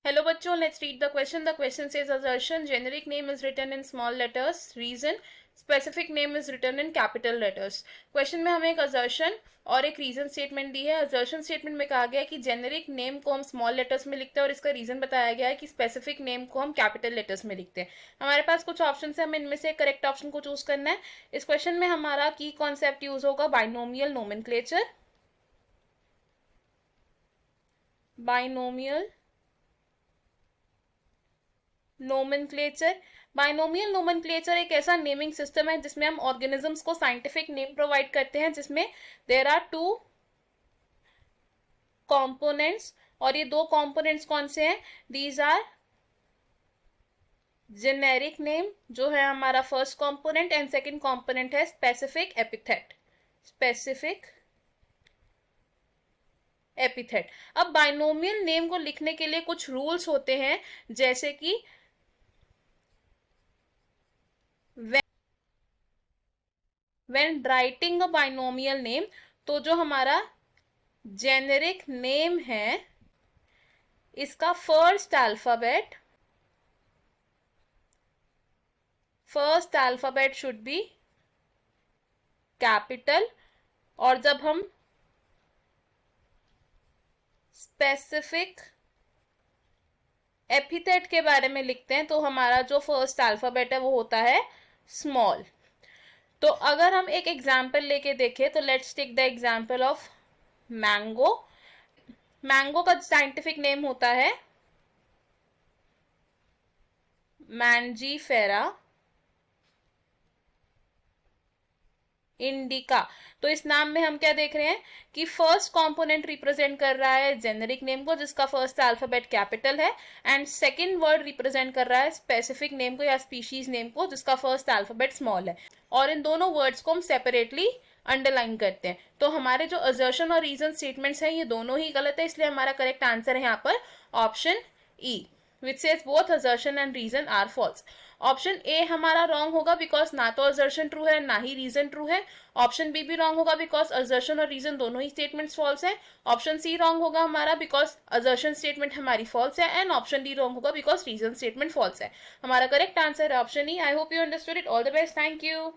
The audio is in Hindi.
Hello बच्चों, let's read the question. The question says assertion generic name is written in small letters. Reason specific name is written in capital letters. Question में हमें एक assertion और एक रीजन स्टेटमेंट दी है. assertion स्टेटमेंट में कहा गया है कि जेनेरिक नेम को हम स्मॉल लेटर्स में लिखते हैं और इसका रीजन बताया गया है कि स्पेसिफिक नेम को हम कैपिटल लेटर्स में लिखते हैं. हमारे पास कुछ ऑप्शन है, हमें इनमें से करेक्ट ऑप्शन को चूज करना है. इस क्वेश्चन में हमारा की कॉन्सेप्ट यूज होगा binomial nomenclature. Binomial nomenclature. Binomial nomenclature एक ऐसा नेमिंग सिस्टम है जिसमें हम ऑर्गेनिजम्स को साइंटिफिक नेम प्रोवाइड करते हैं, जिसमें देयर आर टू कंपोनेंट्स. और ये दो कंपोनेंट्स कौन से हैं? दीज आर जेनेरिक नेम जो है हमारा first component, and second component है स्पेसिफिक एपिथेट. Specific epithet. अब बाइनोमियल नेम को लिखने के लिए कुछ रूल्स होते हैं, जैसे कि when writing a binomial name, तो जो हमारा जेनेरिक नेम है इसका first alphabet should be capital. और जब हम स्पेसिफिक एपिथेट के बारे में लिखते हैं तो हमारा जो फर्स्ट अल्फाबेट है वो होता है स्मॉल. तो अगर हम एक एग्जाम्पल लेके देखें तो let's take the example of mango. Mango का साइंटिफिक नेम होता है मैंजीफेरा इंडिका. तो इस नाम में हम क्या देख रहे हैं कि फर्स्ट कंपोनेंट रिप्रेजेंट कर रहा है जेनेरिक नेम को जिसका फर्स्ट अल्फाबेट कैपिटल है, एंड सेकंड वर्ड रिप्रेजेंट कर रहा है स्पेसिफिक नेम को या स्पीशीज नेम को जिसका फर्स्ट अल्फाबेट स्मॉल है. और इन दोनों वर्ड्स को हम सेपरेटली अंडरलाइन करते हैं. तो हमारे जो असर्शन और रीजन स्टेटमेंट्स हैं ये दोनों ही गलत है, इसलिए हमारा करेक्ट आंसर है यहाँ पर option E, which says both assertion and reason are false. Option A हमारा रॉन्ग होगा बिकॉज ना तो असर्शन ट्रू है ना ही रीजन ट्रू है. ऑप्शन बी भी रॉन्ग होगा बिकॉज असर्शन और रीजन दोनों ही स्टेटमेंट्स फॉल्स है. ऑप्शन सी रॉन्ग होगा हमारा बिकॉज असर्शन स्टेटमेंट हमारी फॉल्स है, एंड ऑप्शन डी रॉन्ग होगा बिकॉज रीजन स्टेटमेंट फॉल्स है. हमारा करेक्ट आंसर है option E. I hope you understood it. All the best. Thank you.